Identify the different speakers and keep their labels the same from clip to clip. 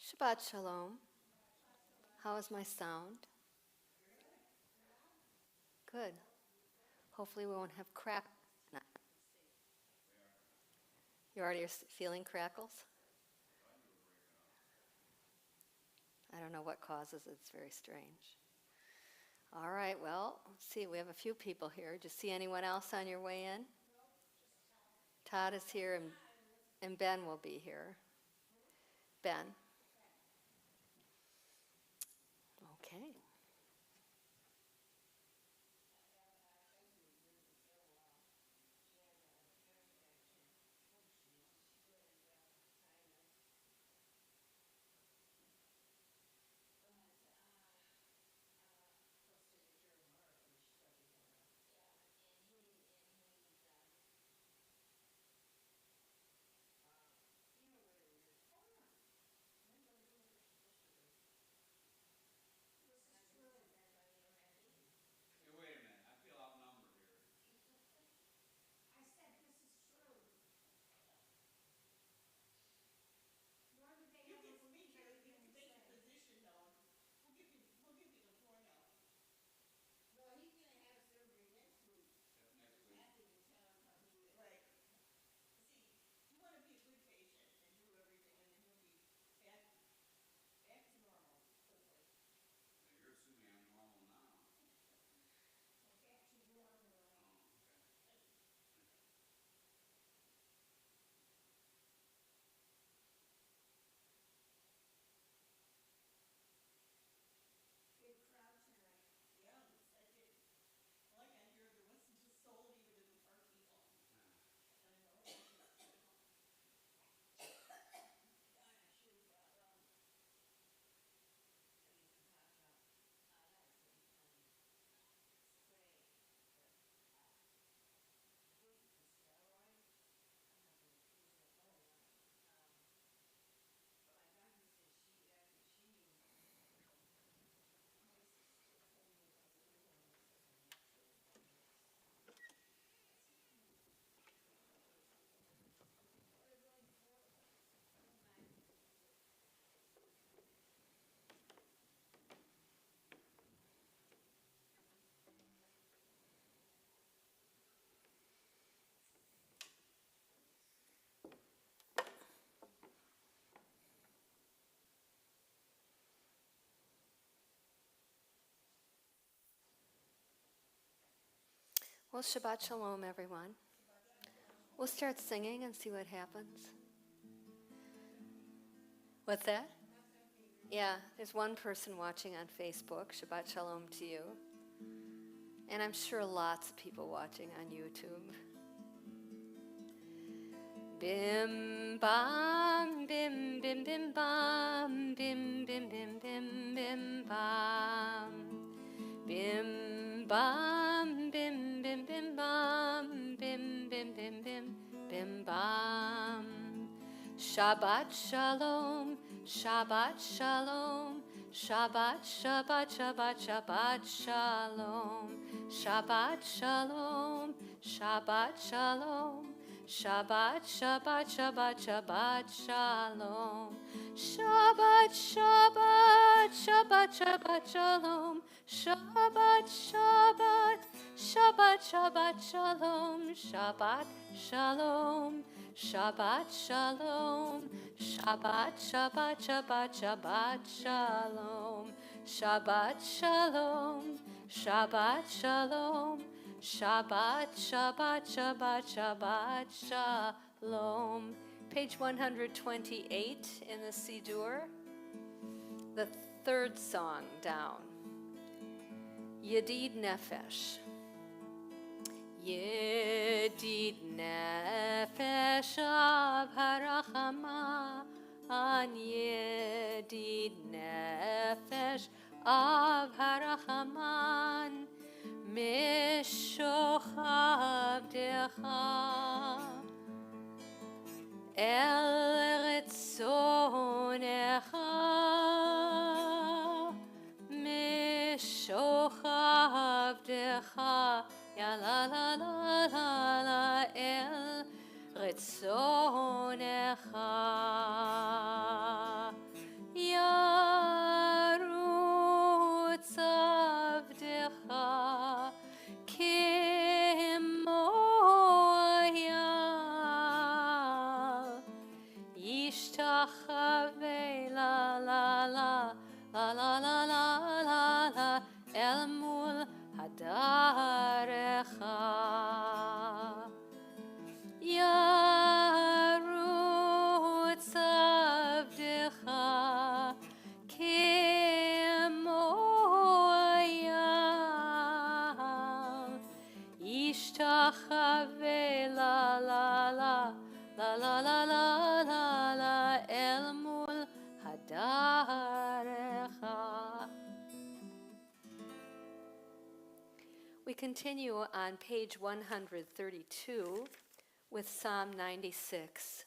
Speaker 1: Shabbat Shalom. How is my sound? Good. Hopefully we won't have crack. No. You're already feeling crackles? I don't know what causes it. It's very strange. All right, well, let's see. We have a few people here. Did you see anyone else on your way in? Todd is here and Ben will be here. Ben. Okay. Well, Shabbat Shalom, everyone. We'll start singing and see what happens. What's that? Yeah, there's one person watching on Facebook. Shabbat Shalom to you. And I'm sure lots of people watching on YouTube. Bim bam bim bim bim bam bim bim bim bim bim bam bim bam bim bim bim bam bim bim bim bim bim bam. Shabbat Shalom, Shabbat Shalom, Shabbat Shabbat Shabbat Shabbat Shalom, Shabbat Shalom, Shabbat Shalom. Shabbat, Shabbat, Shabbat, Shabbat, Shalom. Shabbat, Shabbat, Shabbat, Shabbat, Shalom. Shabbat, Shabbat, Shabbat, Shabbat, Shalom. Shabbat, Shalom. Shabbat, Shalom. Shabbat, Shabbat, Shabbat, Shabbat, Shalom. Shabbat, Shalom. Shabbat, Shalom. Shabbat, Shabbat, Shabbat, Shabbat, Shalom. Page 128 in the Siddur, the third song down. Yedid Nefesh. Yedid Nefesh Av Harachama, An Yedid Nefesh Av Harachaman. משוכבתך אל רצונך משוכבתך יא לה לה לה לה לה אל רצונך la la la la la la el mul hadarecha. We continue on page 132 with Psalm 96.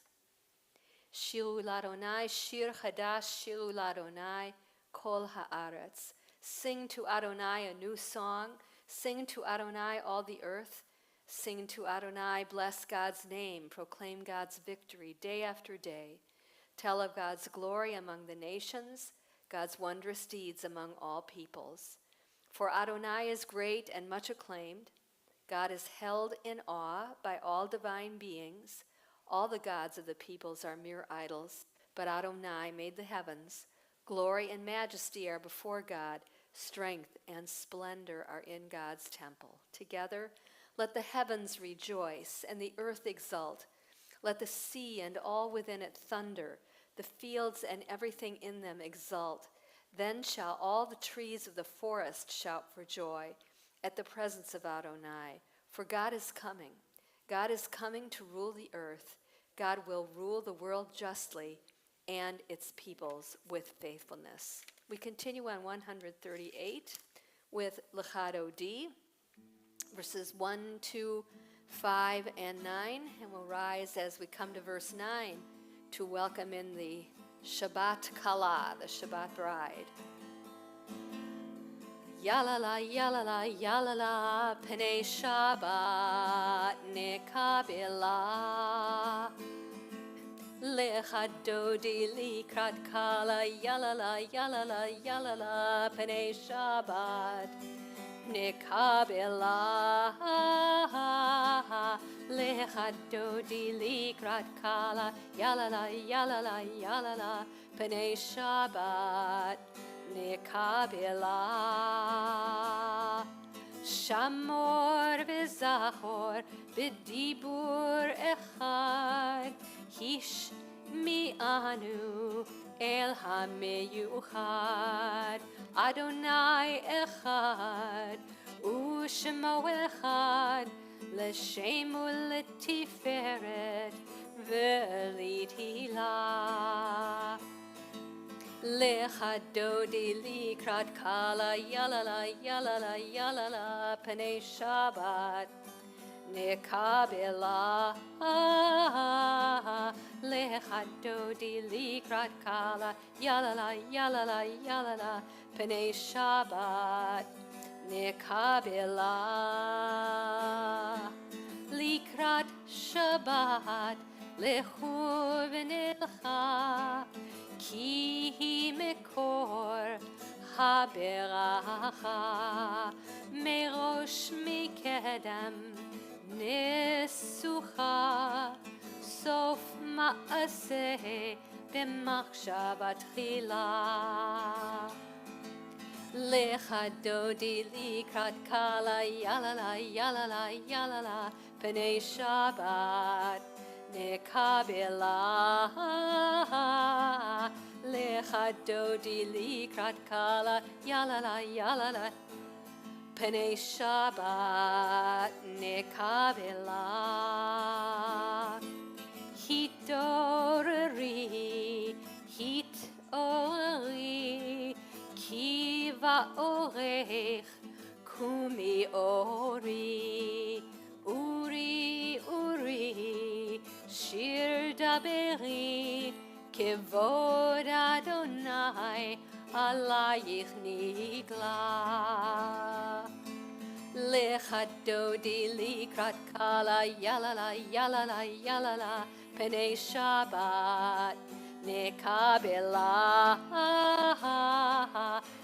Speaker 1: Shiru l'Adonai, shir chadash, shiru l'Adonai, kol haaretz. Sing to Adonai a new song. Sing to Adonai all the earth. Sing to Adonai, bless God's name. Proclaim God's victory day after day. Tell of God's glory among the nations, God's wondrous deeds among all peoples. For Adonai is great and much acclaimed. God is held in awe by all divine beings. All the gods of the peoples are mere idols, but Adonai made the heavens. Glory and majesty are before God. Strength and splendor are in God's temple. Together, let the heavens rejoice and the earth exult. Let the sea and all within it thunder, the fields and everything in them exult. Then shall all the trees of the forest shout for joy at the presence of Adonai. For God is coming. God is coming to rule the earth. God will rule the world justly and its peoples with faithfulness. We continue on 138 with Lechado D, verses 1, 2, 5, and 9. And we'll rise as we come to verse 9 to welcome in the Shabbat Kala, the Shabbat bride. Yalala, yalala, yalala, Pnei Shabbat nekabela. Lechadodi likrat kala, yalala, yalala, yalala, Pnei Shabbat nekabela. Lechadodi likrat kala, yalala, yalala, yalala, Pnei Shabbat nekabela. Shamor v'zachor b'dibur echad, hish mi'anu el hameyuchad. Adonai echad u'shemo echad, l'shem u'letiferet v'lithilah. Lechadodi likrat kala, yalala, yalala, yalala, Pnei Shabbat nekabela. Lechadodi likrat kala, yalala, yalala, yalala, Pnei Shabbat nekabela. Likrat Shabbat lechu v'nelcha, ki hi mekor haberacha, merosh mikedem nesucha, sof ma'aseh b'machshavat chila. Lechadodi likrat kala, yalala, yalala, yalala, Pnei Shabbat nekabela. Lechadodi likrat kala, yalala, yalala, Pnei Shabbat nekabela. Hitorri, hitorri, ki va'orech kumi ori. Uri, uri, shir daberi, kevod Adonai alayich nigla. Lechadodi likrat kala, yalala, yalala, yalala, Pnei Shabbat nekabela.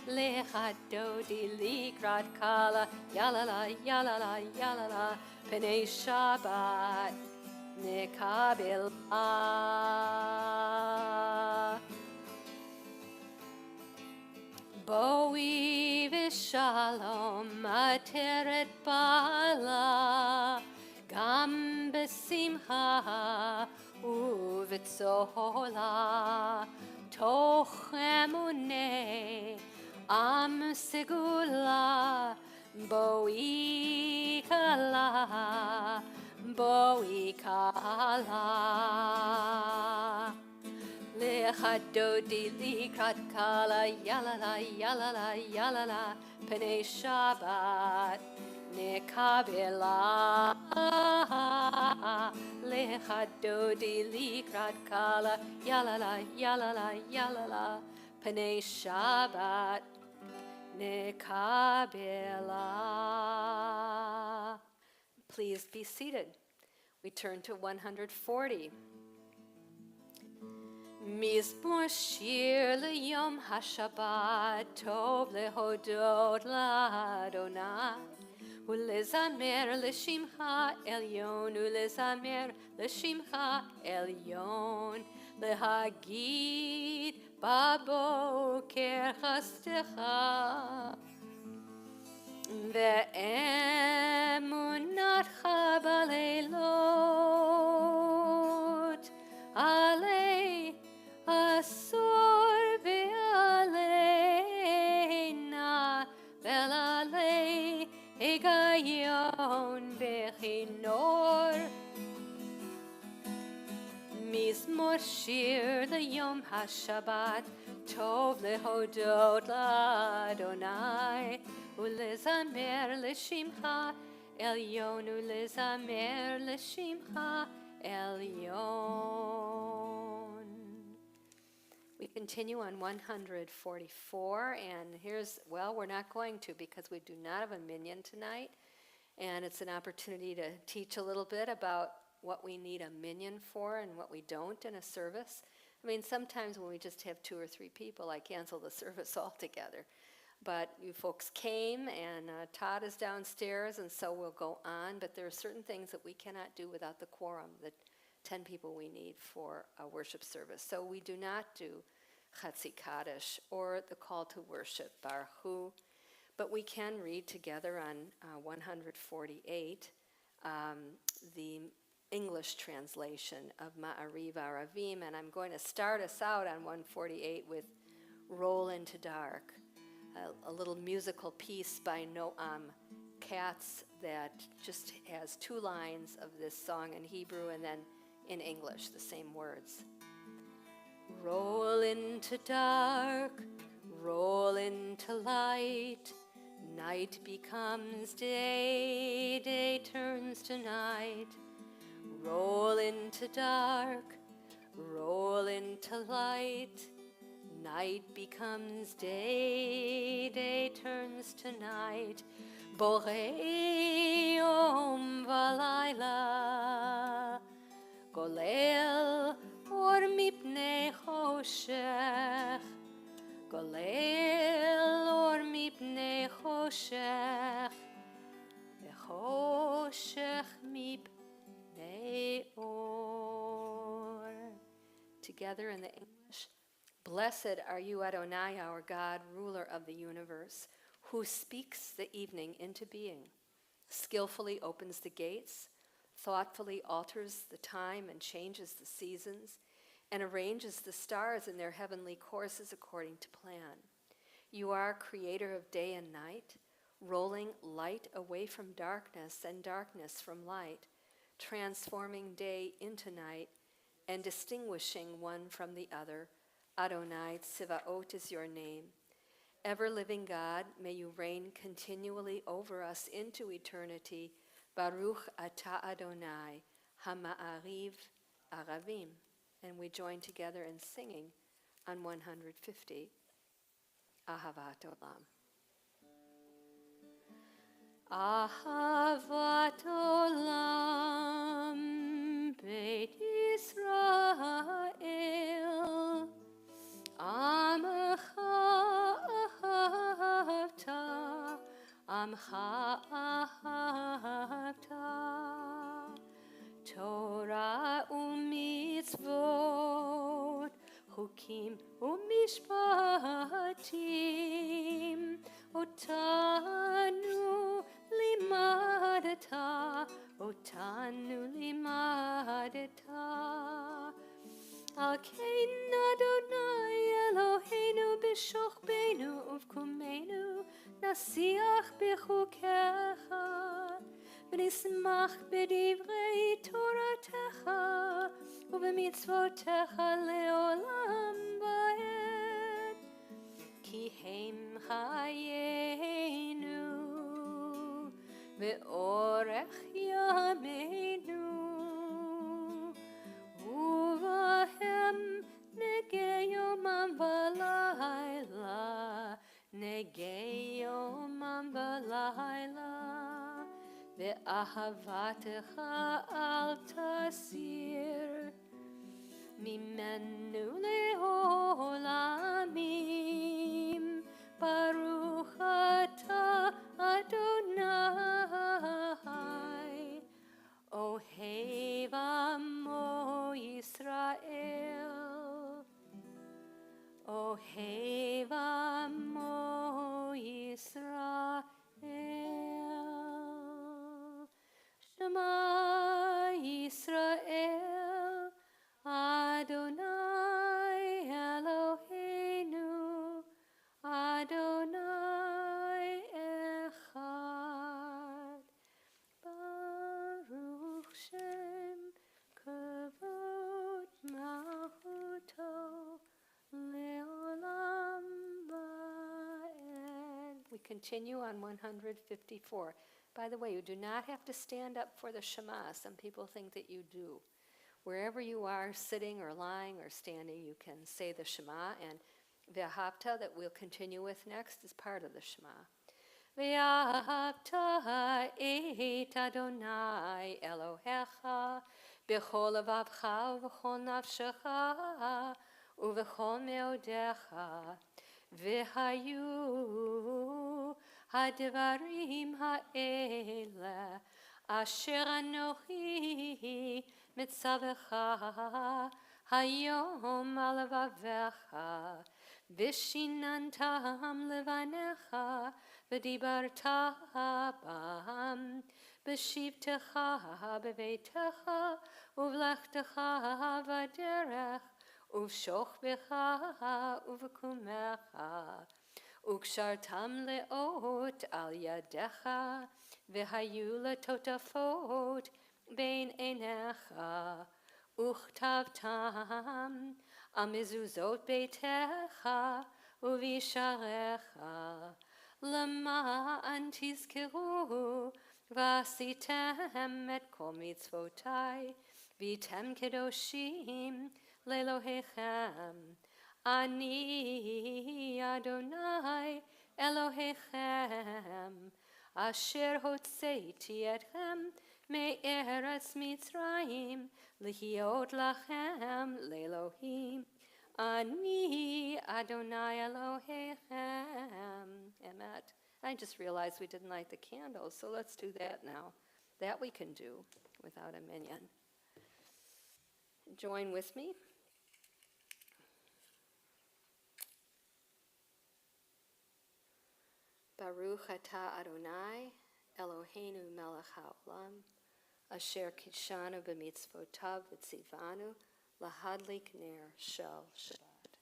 Speaker 1: Lechadodi likrat kala, yalala, yalala, yalala, Pnei Shabbat nekabela. Boi v'shalom ateret bala, gam besimcha uvetzola, toch emuneh am segula. Boi kala, boi kala. Lechadodi likrat kala yalala yalala yalala Pnei Shabbat nekabela. Lechadodi likrat kala yalala yalala yalala Pnei Shabbat nekabela. Please be seated. We turn to 140. Mizmor shir leyom hashabbat tov lehodot la'Adonai ulezamer l'shimcha elyon ulezamer l'shimcha elyon lehagid baboker chastecha ve'emunatcha baleilot alei Asor ve'aleina ve'alei egayon ve'chinor Mizmor shir leyom hashabbat tov lehodot la'Adonai ulezamer l'shimcha elyon ulezamer l'shimcha elyon. We continue on 144, and we're not going to because we do not have a minyan tonight, and it's an opportunity to teach a little bit about what we need a minyan for and what we don't in a service. I mean, sometimes when we just have 2 or 3 people, I cancel the service altogether. But you folks came, and Todd is downstairs, and so we'll go on, but there are certain things that we cannot do without the quorum, the 10 people we need for a worship service. So we do not do Chatzi Kaddish or the call to worship, Baruch Hu, but we can read together on 148 the English translation of Ma'ariv Aravim, and I'm going to start us out on 148 with Roll into Dark, a little musical piece by Noam Katz that just has 2 lines of this song in Hebrew and then in English, the same words. Roll into dark, roll into light. Night becomes day, day turns to night. Roll into dark, roll into light. Night becomes day, day turns to night. Borei yom v'layla. Golel or mipnei choshech. Golel or mipnei choshech. V'choshech mipnei or. Together in the English. Blessed are you, Adonai, our God, ruler of the universe, who speaks the evening into being, skillfully opens the gates, thoughtfully alters the time and changes the seasons, and arranges the stars in their heavenly courses according to plan. You are creator of day and night, rolling light away from darkness and darkness from light, transforming day into night, and distinguishing one from the other. Adonai Tzivaot is your name. Ever-living God, may you reign continually over us into eternity. Baruch Ata Adonai, HaMa'ariv Aravim. And we join together in singing on 150, Ahavat Olam. Ahavat Olam, Beit Yisrael, Amcha ahavta, Amcha ahavta, Torah u'mitzvot, Chukim u'mishpatim, Otanu limadata, Otanu limadata. Alkein Adonai Eloheinu b'shochbeinu uvkumeinu, Nasiach b'chukecha, v'nismach b'divrei בתורתך ובמצוותיך לעולם ועד. כי הם חיינו ואורך ימינו, ובהם נגי יומם ולילה, נגי יומם ולילה, ואהבתך אל תסיר ממנו לעולמים. ברוך אתה אדוני, אוהב עמו ישראל, אוהב עמו ישראל. שמע ישראל, אדוני אלוהינו, אדוני אחד. ברוך שם כבוד מלכותו לעולם ועד. We continue on 154. By the way, you do not have to stand up for the Shema. Some people think that you do. Wherever you are, sitting or lying or standing, you can say the Shema, and V'ahavta, that we'll continue with next, is part of the Shema. V'ahavta et Adonai Elohecha b'chol levavcha u'v'chol nafshecha u'v'chol meodecha, v'hayu hadvarim ha'ele asher anochi mitzavecha hayom al levavecha, v'shinantam levanecha v'dibarta bam, b'shivtecha b'veitecha uv'lechtecha v'derech uv'shochbecha uv'kumecha, ukshartam leot al yadecha v'hayu letotafot bein einecha, וכתבתם על מזוזות ביתך ובשעריך, למען תזכרו ועשיתם את כל מצוותיי, והייתם קדושים לאלוהיכם. אני אדוני אלוהיכם, אשר הוצאתי אתכם מארץ מצרים, להיות לכם לאלוהים. אני אדוני אלוהיכם. Emet. I just realized we didn't light the candles, so let's do that now. That we can do without a minyan. Join with me. Baruch atah Adonai Eloheinu melech haolam, asher kishanu b'mitzvotav v'tzivanu lahadlik ner shel Shabbat.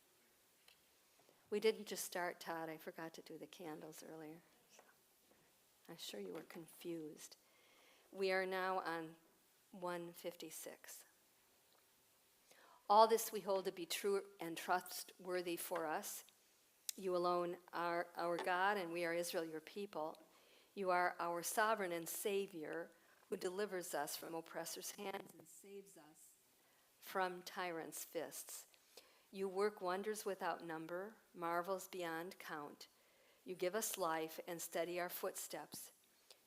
Speaker 1: We didn't just start, Todd. I forgot to do the candles earlier. I'm sure you were confused. We are now on 156. All this we hold to be true and trustworthy for us. You alone are our God, and we are Israel, your people. You are our sovereign and Savior, who delivers us from oppressors' hands and saves us from tyrants' fists. You work wonders without number, marvels beyond count. You give us life and steady our footsteps.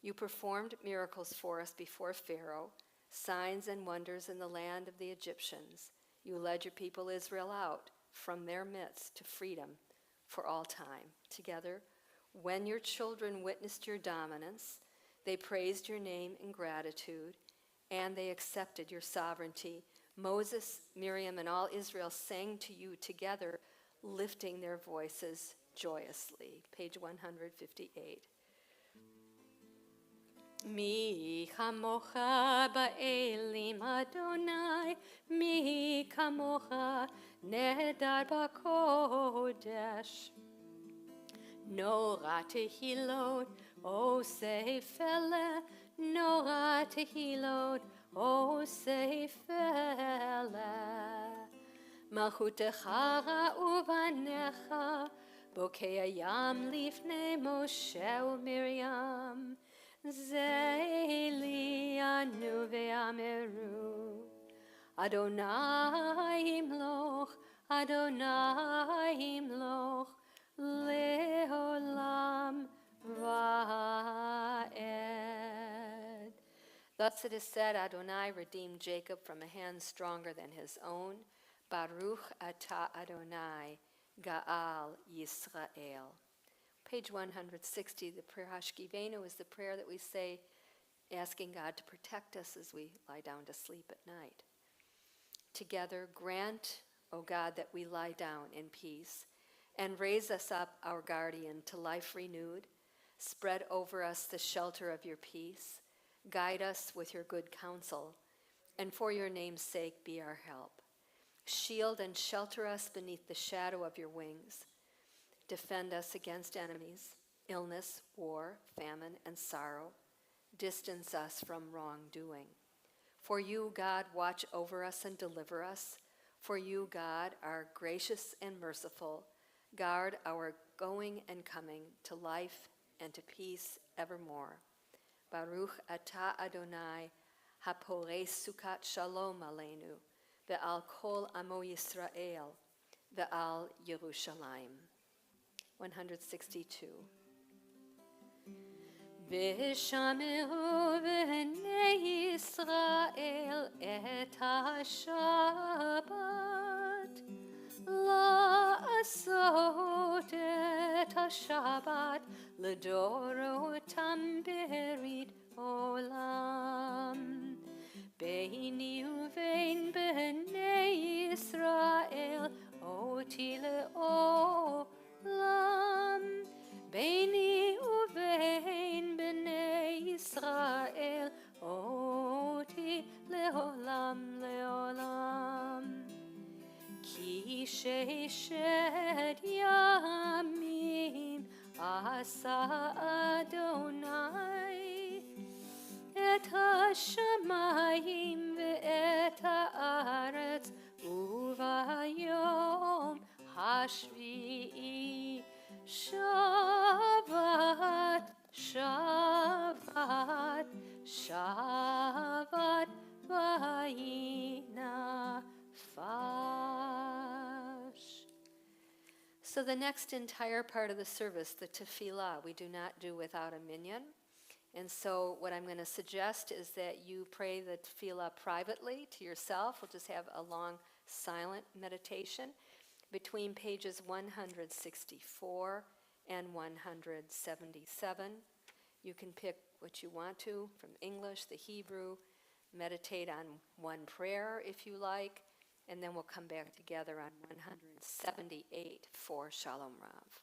Speaker 1: You performed miracles for us before Pharaoh, signs and wonders in the land of the Egyptians. You led your people Israel out from their midst to freedom for all time. Together, when your children witnessed your dominance, they praised your name in gratitude, and they accepted your sovereignty. Moses, Miriam, and all Israel sang to you together, lifting their voices joyously. Page 158. Mi kamocha ba'elim Adonai, mi kamocha nedar b'kodesh. Nora tehilot, o sefele, nora tehilot, O Seifele. Malchutecha uvanecha, bokei hayam lifnei Moshe uMiriam, Zeili anu ve'ameru, Adonai imloch, Adonai imloch, leolam va'ed. Thus it is said, Adonai redeemed Jacob from a hand stronger than his own. Baruch atah Adonai, Ga'al Yisrael. Page 160, the prayer Hashkivenu is the prayer that we say, asking God to protect us as we lie down to sleep at night. Together, grant, O God, that we lie down in peace, and raise us up, our guardian, to life renewed. Spread over us the shelter of your peace. Guide us with your good counsel, and for your name's sake be our help. Shield and shelter us beneath the shadow of your wings. Defend us against enemies, illness, war, famine, and sorrow. Distance us from wrongdoing. For you, God, watch over us and deliver us. For you, God, are gracious and merciful. Guard our going and coming to life and to peace evermore. Baruch atah Adonai, haporei sukat shalom aleinu, ve'al kol amo Yisrael, ve'al Yerushalayim. 162. V'shameru b'nei Yisrael et ha-Shabbat, la'asot et ha-Shabbat, l'dorotam berit olam. Beini uvein b'nei Yisrael, oti le'olam. Beini uvein b'nei Yisrael, oti le'olam le'olam. Ki sheishet yamim asa Adonai, et hashamayim ve'et haaretz, uvayom hashvi'i Shabbat, Shabbat, Shabbat, vayinafash. So the next entire part of the service, the tefillah, we do not do without a minyan. And so what I'm going to suggest is that you pray the tefillah privately to yourself. We'll just have a long silent meditation between pages 164 and 177. You can pick what you want to from English, the Hebrew, meditate on one prayer if you like, and then we'll come back together on 178 for Shalom Rav.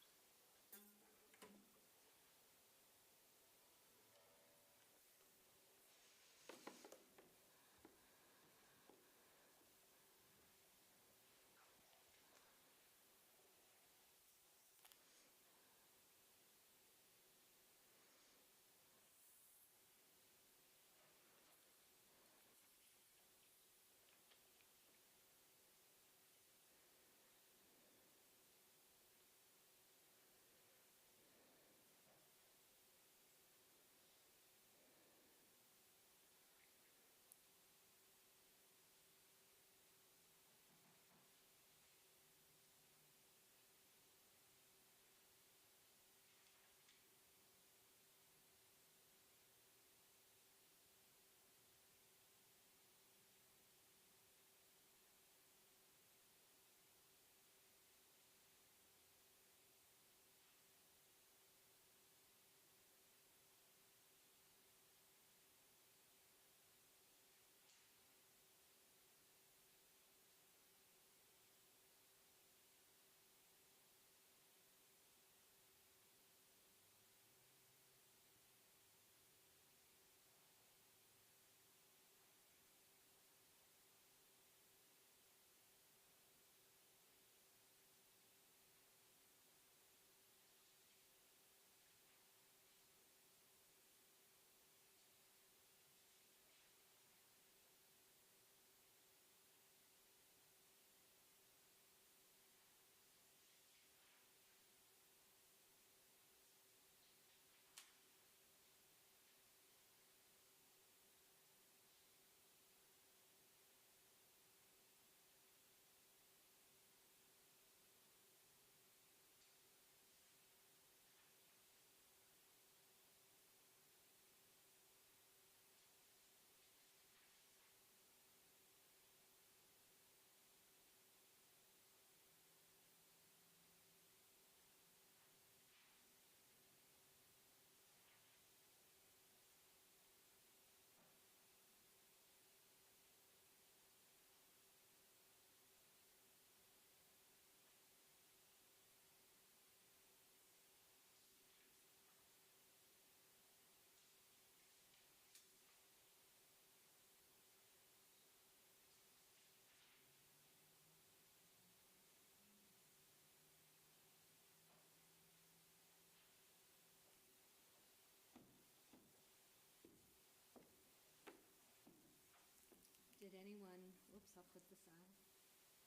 Speaker 1: I'll put this on.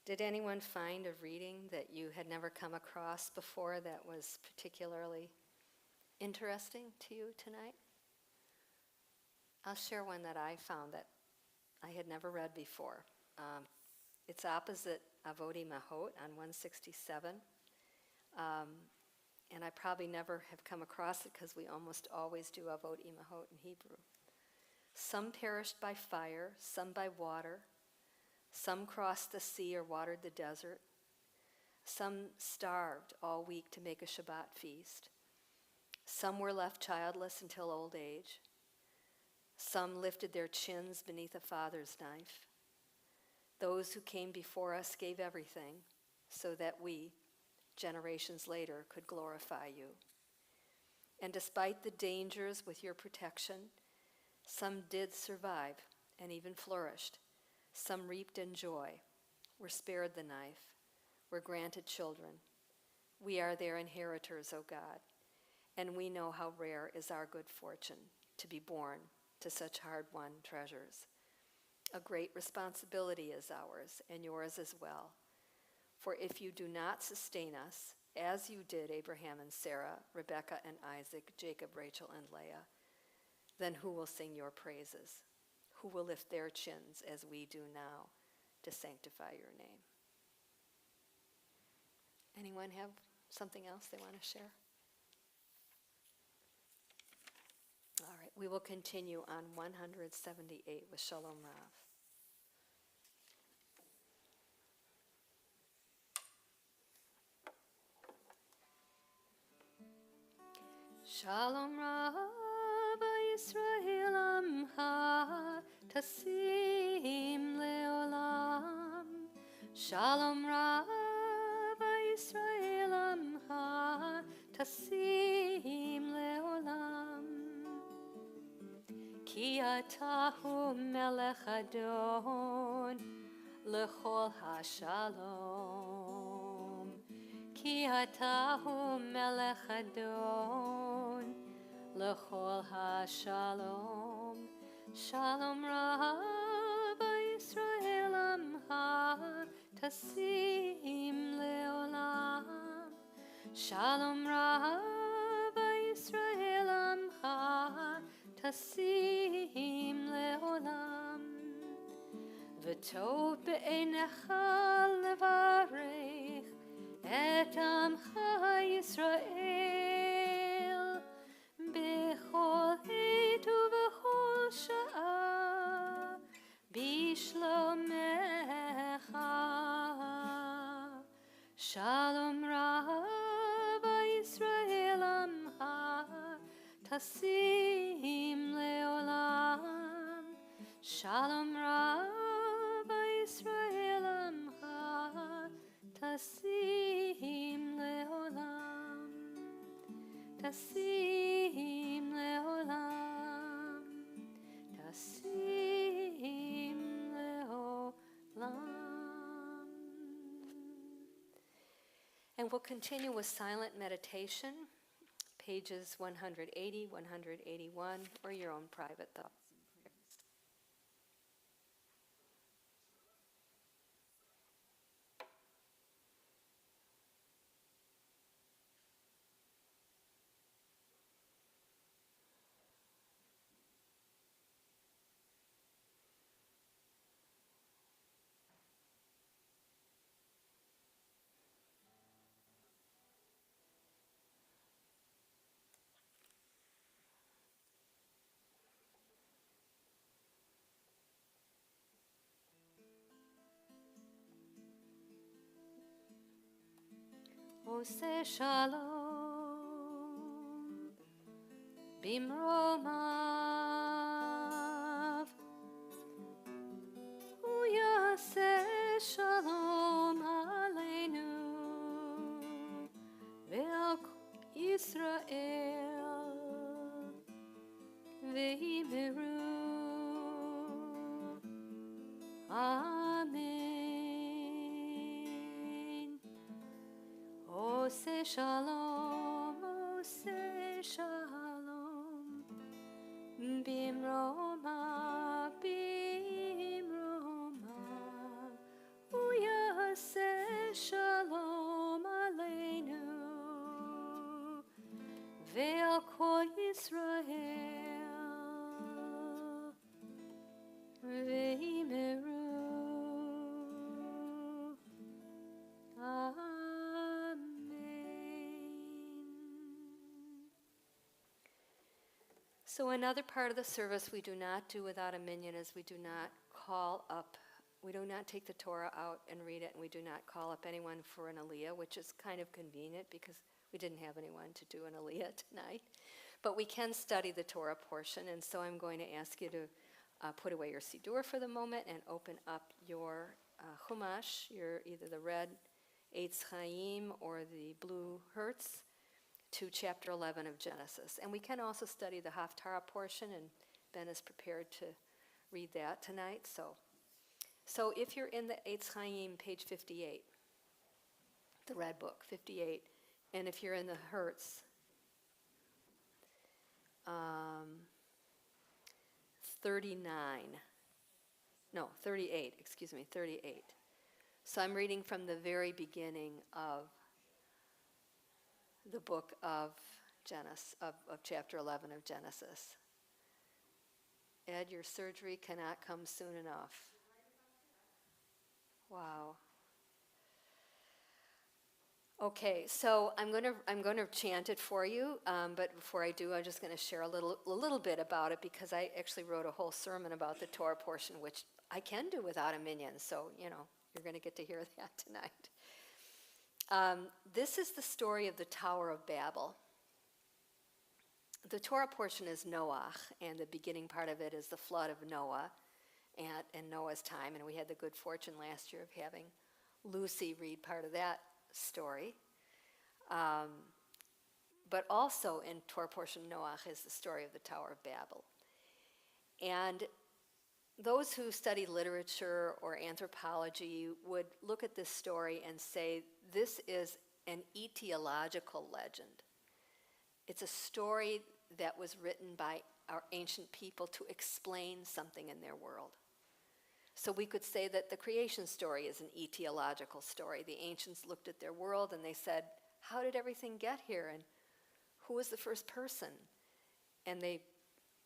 Speaker 1: Did anyone find a reading that you had never come across before that was particularly interesting to you tonight? I'll share one that I found that I had never read before. It's opposite Avodi Mahot on 167. And I probably never have come across it because we almost always do Avot Imahot in Hebrew. Some perished by fire, some by water. Some crossed the sea or watered the desert. Some starved all week to make a Shabbat feast. Some were left childless until old age. Some lifted their chins beneath a father's knife. Those who came before us gave everything so that we, generations later, could glorify you. And despite the dangers with your protection, some did survive and even flourished. Some reaped in joy, were spared the knife, were granted children. We are their inheritors, O God, and we know how rare is our good fortune to be born to such hard-won treasures. A great responsibility is ours, and yours as well. For if you do not sustain us, as you did Abraham and Sarah, Rebekah and Isaac, Jacob, Rachel, and Leah, then who will sing your praises? Who will lift their chins as we do now to sanctify your name? Anyone have something else they want to share? All right, we will continue on 178 with Shalom Rav. Shalom Rav Yisrael Amcha Tasim Leolam. Shalom Rav Yisrael Amcha Tasim Leolam. Ki atahu melech adon lechol hashalom. Ki atahu melech adon lechol hashalom. Shalom Rav Yisrael Amcha Tasim Leolam. Shalom Rav Yisrael Amcha Tasim Leolam. V'tov be'einecha levarech et Amcha Yisrael b'chol עת ובכל שעה בשלומך. Shalom Rav Yisrael Amcha Tasim Leolam. Shalom Rav Yisrael Amcha Tasim Leolam. Tasim Leolam. Tasim Leolam. And we'll continue with silent meditation, pages 180, 181, or your own private thoughts. Ose shalom bimromav uyase shalom aleinu ve'al Yisrael ve'imiru. Amen. Ose shalom, ose shalom, bimroma, bimroma. kol Yisrael veimeru Amen. So another part of the service we do not do without a minyan is we do not take the Torah out and read it, and we do not call up anyone for an aliyah, which is kind of convenient because we didn't have anyone to do an aliyah tonight. But we can study the Torah portion, and so I'm going to ask you to put away your siddur for the moment and open up your chumash, either the red Eitz Chaim or the blue Hertz, to chapter 11 of Genesis. And we can also study the Haftarah portion, and Ben is prepared to read that tonight. So if you're in the Eitz Chaim, page 58, the red book, 58, and if you're in the Hertz, 38, 38. So I'm reading from the very beginning of the book of Genesis, of chapter 11 of Genesis. Ed, your surgery cannot come soon enough. Wow. Okay, so I'm going to chant it for you, but before I do, I'm just going to share a little bit about it, because I actually wrote a whole sermon about the Torah portion, which I can do without a minyan. So you're going to get to hear that tonight. This is the story of the Tower of Babel. The Torah portion is Noach, and the beginning part of it is the flood of Noah and Noah's time, and we had the good fortune last year of having Lucy read part of that story. But also in Torah portion Noach is the story of the Tower of Babel. And those who study literature or anthropology would look at this story and say, this is an etiological legend. It's a story that was written by our ancient people to explain something in their world. So we could say that the creation story is an etiological story. The ancients looked at their world and they said, how did everything get here? And who was the first person? And they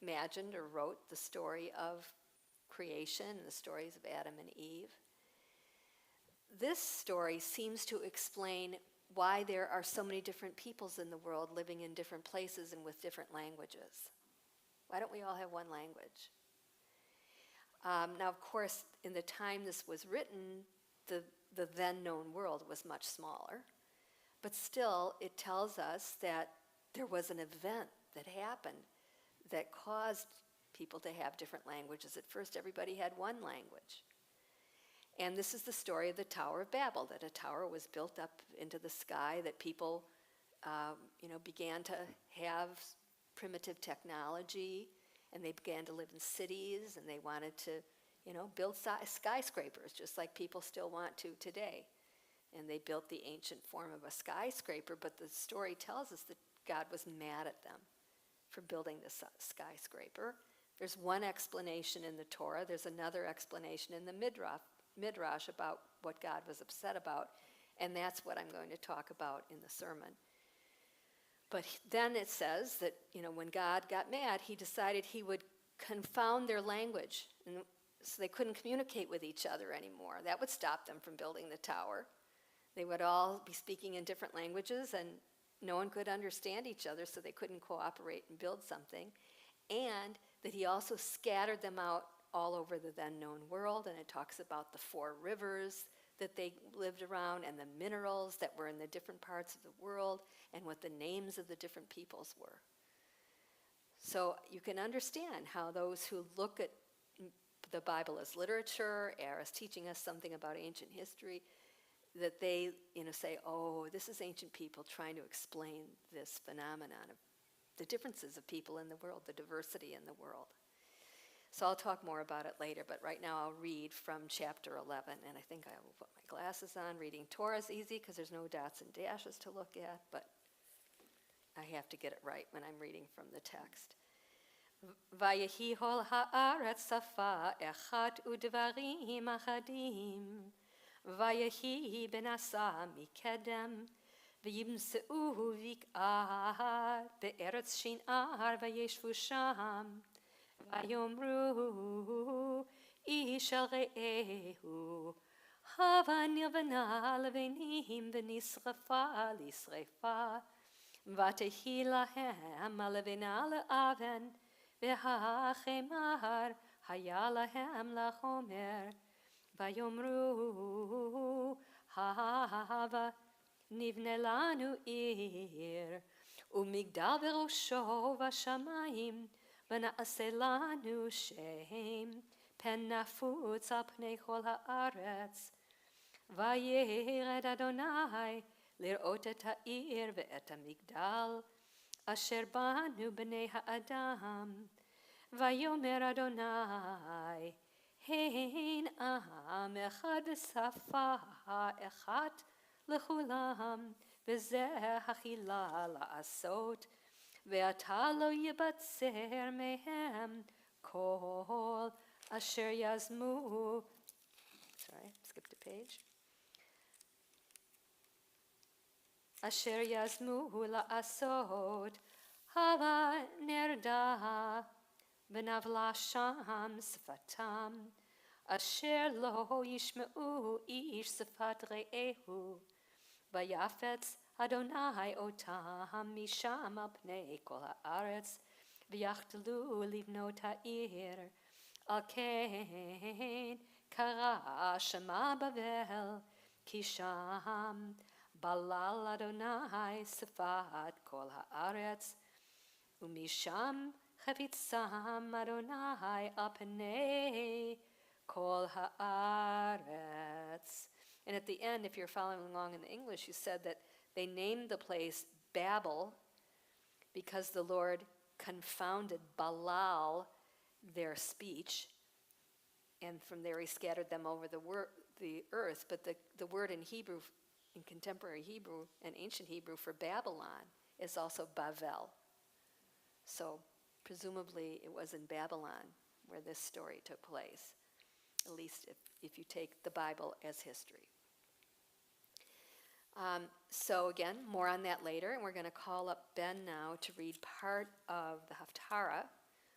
Speaker 1: imagined or wrote the story of creation and the stories of Adam and Eve. This story seems to explain why there are so many different peoples in the world living in different places and with different languages. Why don't we all have one language? Now, of course, in the time this was written, the then known world was much smaller. But still, it tells us that there was an event that happened that caused people to have different languages. At first, everybody had one language. And this is the story of the Tower of Babel, that a tower was built up into the sky, that people began to have primitive technology, and they began to live in cities, and they wanted to build skyscrapers, just like people still want to today. And they built the ancient form of a skyscraper, but the story tells us that God was mad at them for building this skyscraper. There's one explanation in the Torah. There's another explanation in the Midrash about what God was upset about, and that's what I'm going to talk about in the sermon. But then it says that, when God got mad, he decided he would confound their language, and so they couldn't communicate with each other anymore. That would stop them from building the tower. They would all be speaking in different languages, and no one could understand each other, so they couldn't cooperate and build something. And that he also scattered them out all over the then known world, and it talks about the 4 rivers that they lived around and the minerals that were in the different parts of the world and what the names of the different peoples were. So you can understand how those who look at the Bible as literature or as teaching us something about ancient history, that they say, oh, this is ancient people trying to explain this phenomenon of the differences of people in the world, the diversity in the world. So I'll talk more about it later, but right now I'll read from chapter 11, and I think I will put my glasses on. Reading Torah is easy because there's no dots and dashes to look at, but I have to get it right when I'm reading from the text. Vayehi hol haaretz safa echat udvarim achadim. Vayehi benasa mikedem
Speaker 2: וימצאו בקעה בארץ שנער וישבו שם, ויאמרו איש אל רעהו, הבה נלבנה לבנים ונשרפה לשרפה, ותהי להם הלבנה לאבן, והחמר היה להם לחומר. ויאמרו הבה נבנה לנו עיר, ומגדל בראשו בשמיים, ונעשה לנו שם, פן נפוץ על פני כל הארץ. וירד אדוני לראות את העיר ואת המגדל, אשר בנו בני האדם. ויאמר אדוני, הן עם אחד ושפה אחת לכולם, וזה החילה לעשות, ועתה לא יבצר מהם כל אשר יזמו. Skip the page. אשר יזמו לעשות, הבה נרדה ונבלה שם שפתם, אשר לא ישמעו איש שפת רעהו. ויפץ אדוני אותם משם על פני כל הארץ, ויחדלו לבנות העיר. על כן קרא שמה בבל, כי שם בלל אדוני שפת כל הארץ, ומשם חפצם אדוני על פני כל haaretz. And at the end, if you're following along in the English, you said that they named the place Babel because the Lord confounded Balal, their speech, and from there he scattered them over the earth. But the word in Hebrew, in contemporary Hebrew and ancient Hebrew for Babylon is also Bavel. So presumably it was in Babylon where this story took place, at least if you take the Bible as history. So again, more on that later, and we're going to call up Ben now to read part of the Haftarah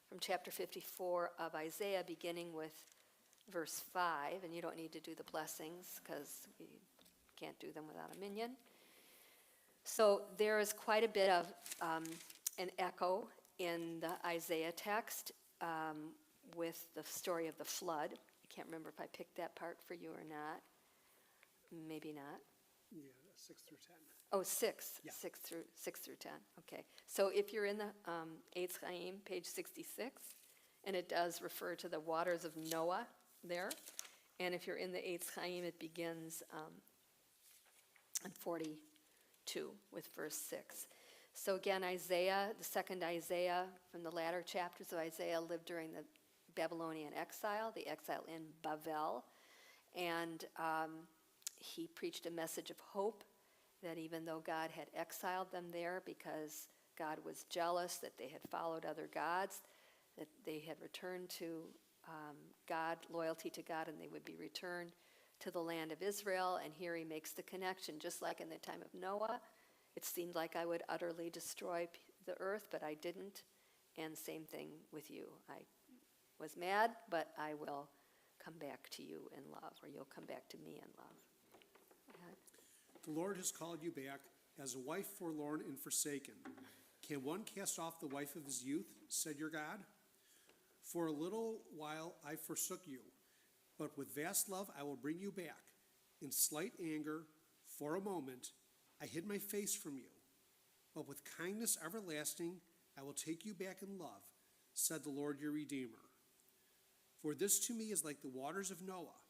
Speaker 2: from chapter 54 of Isaiah, beginning with verse 5, and you don't need to do the blessings because we can't do them without a minyan. So there is quite a bit of an echo in the Isaiah text with the story of the flood. I can't remember if I picked that part for you or not. Maybe not.
Speaker 3: Yeah, 6 through 10.
Speaker 2: Oh, 6.
Speaker 3: Yeah.
Speaker 2: 6 through 10. Okay. So if you're in the Eitz Chaim, page 66, and it does refer to the waters of Noah there. And if you're in the Eitz Chaim, it begins on 42 with verse 6. So again, Isaiah, the second Isaiah from the latter chapters of Isaiah, lived during the Babylonian exile, the exile in Bavel. And he preached a message of hope that even though God had exiled them there because God was jealous that they had followed other gods, that they had returned to God, loyalty to God, and they would be returned to the land of Israel. And here he makes the connection, just like in the time of Noah. It seemed like I would utterly destroy the earth, but I didn't. And same thing with you. I was mad, but I will come back to you in love, or you'll come back to me in love. Go ahead.
Speaker 3: The Lord has called you back as a wife forlorn and forsaken. Can one cast off the wife of his youth, said your God? For a little while I forsook you, but with vast love I will bring you back. In slight anger, for a moment, I hid my face from you. But with kindness everlasting I will take you back in love, said the Lord your Redeemer. For this to me is like the waters of Noah.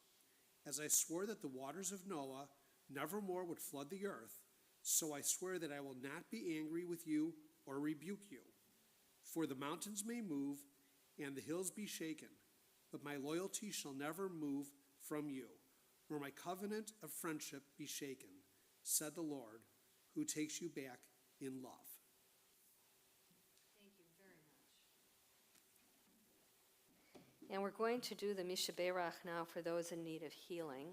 Speaker 3: As I swore that the waters of Noah never more would flood the earth, so I swear that I will not be angry with you or rebuke you. For the mountains may move and the hills be shaken, but my loyalty shall never move from you, nor my covenant of friendship be shaken, said the Lord, who takes you back in love.
Speaker 2: Thank you very much. And we're going to do the Mishaberach now for those in need of healing.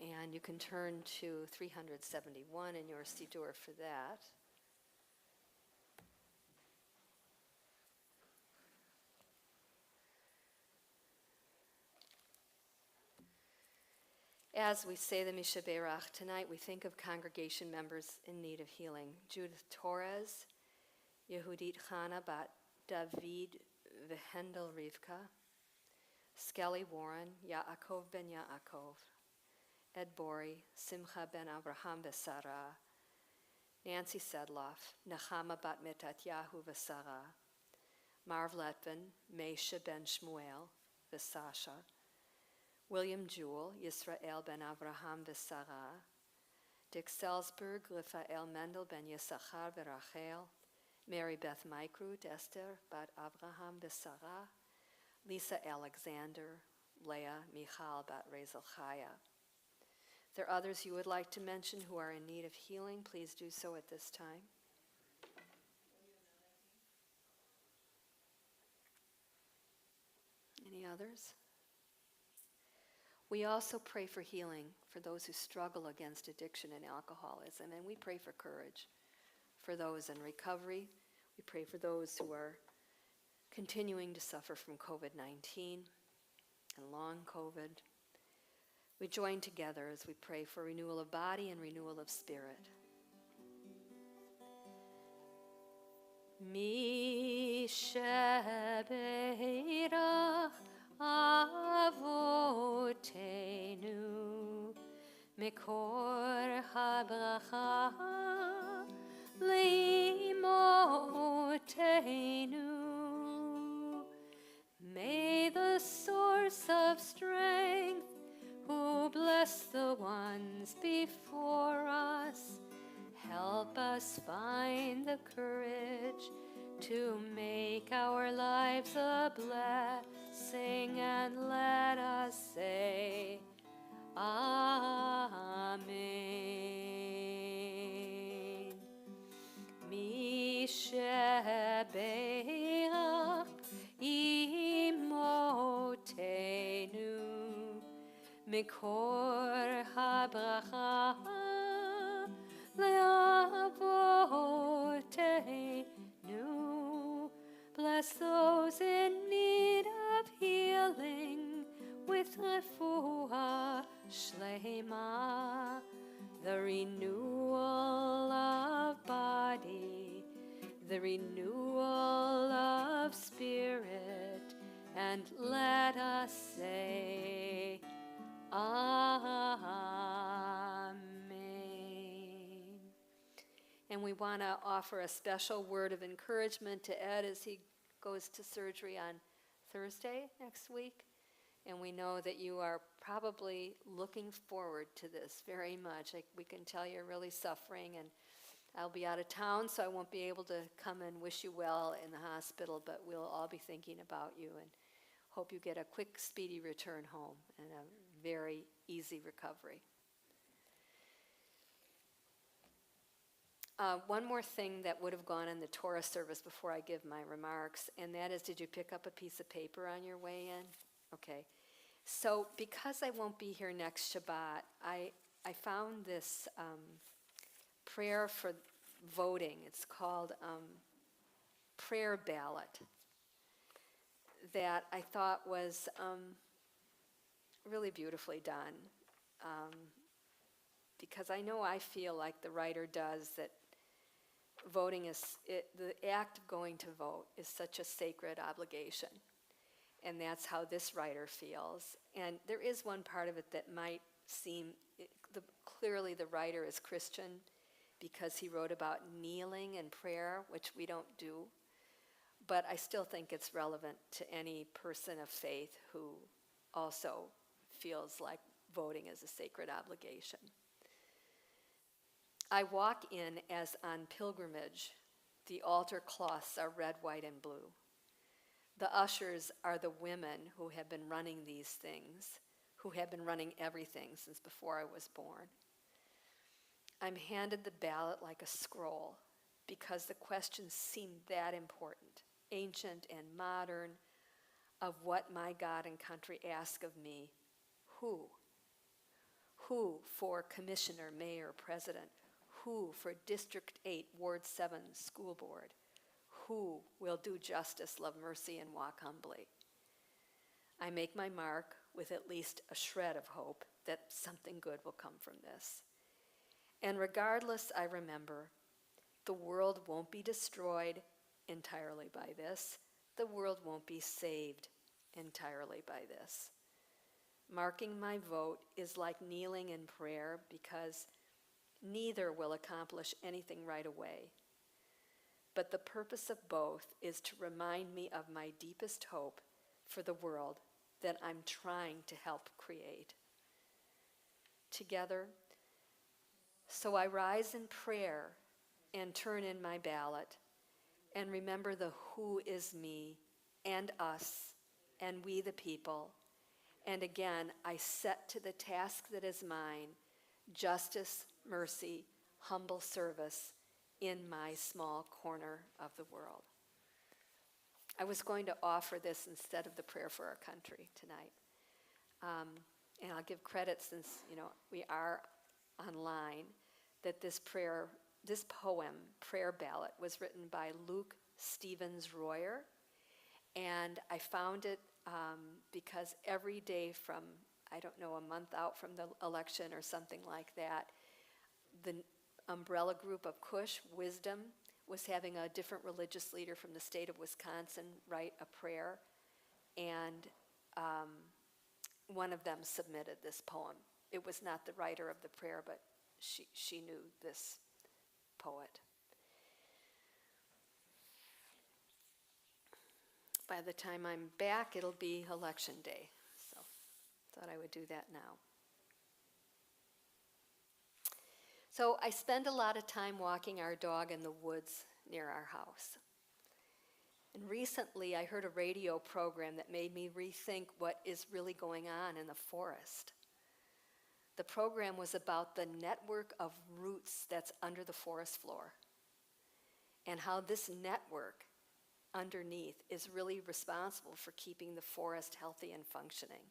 Speaker 2: And you can turn to 371 in your Siddur for that. As we say the Misha Berach tonight, we think of congregation members in need of healing. Judith Torres, Yehudit Chana bat David Vehendel Rivka, Skelly Warren, Yaakov ben Yaakov, Ed Bori, Simcha ben Abraham Vesara, Nancy Sedloff, Nechama bat Metatyahu Vesara, Marv Letvin, Mesha ben Shmuel Vesasha, William Jewell, Yisrael ben Avraham Vesara, Dick Selsberg, Raphael Mendel ben Yisachar Verachel, Mary Beth Maikrut, Esther bat Avraham Vesara, Lisa Alexander, Leah Michal bat Rezel Chaya. If there are others you would like to mention who are in need of healing, please do so at this time. Any others? We also pray for healing for those who struggle against addiction and alcoholism, and we pray for courage for those in recovery. We pray for those who are continuing to suffer from COVID-19 and long COVID. We join together as we pray for renewal of body and renewal of spirit. Mi shebeirach Avotenu Mikor habracha Leimotenu. May the source of strength, who bless the ones before us, help us find the courage to make our lives a blessing, and let us say, Amen. Mi shebeirach imotenu mikor habracha leavotenu. Bless those in need of healing with refuah shlema, the renewal of body, the renewal of spirit, and let us say, Amen. And we want to offer a special word of encouragement to Ed as he goes to surgery on Thursday next week. And we know that you are probably looking forward to this very much. We can tell you're really suffering, and I'll be out of town, so I won't be able to come and wish you well in the hospital, but we'll all be thinking about you and hope you get a quick, speedy return home and a very easy recovery. One more thing that would have gone in the Torah service before I give my remarks, and that is, did you pick up a piece of paper on your way in? Okay. So because I won't be here next Shabbat, I found this prayer for voting. It's called Prayer Ballot, that I thought was really beautifully done. Because I know I feel like the writer does, that voting the act of going to vote is such a sacred obligation. And that's how this writer feels. And there is one part of it that might seem, clearly the writer is Christian because he wrote about kneeling and prayer, which we don't do. But I still think it's relevant to any person of faith who also feels like voting is a sacred obligation. I walk in as on pilgrimage. The altar cloths are red, white, and blue. The ushers are the women who have been running these things, who have been running everything since before I was born. I'm handed the ballot like a scroll because the questions seem that important, ancient and modern, of what my God and country ask of me. Who Who for commissioner, mayor, president? Who for District 8, Ward 7 school board? Who will do justice, love mercy, and walk humbly? I make my mark with at least a shred of hope that something good will come from this. And regardless, I remember, the world won't be destroyed entirely by this. The world won't be saved entirely by this. Marking my vote is like kneeling in prayer because neither will accomplish anything right away. But the purpose of both is to remind me of my deepest hope for the world that I'm trying to help create. Together, so I rise in prayer and turn in my ballot and remember the who is me and us and we the people. And again, I set to the task that is mine, justice, mercy, humble service in my small corner of the world. I was going to offer this instead of the prayer for our country tonight. And I'll give credit, since we are online, that this poem, Prayer Ballot, was written by Luke Stevens Royer. And I found it because every day from, a month out from the election or something like that, the umbrella group of Cush, Wisdom, was having a different religious leader from the state of Wisconsin write a prayer. And one of them submitted this poem. It was not the writer of the prayer, but she knew this poet. By the time I'm back, it'll be election day. So thought I would do that now. So I spend a lot of time walking our dog in the woods near our house. And recently I heard a radio program that made me rethink what is really going on in the forest. The program was about the network of roots that's under the forest floor and how this network underneath is really responsible for keeping the forest healthy and functioning.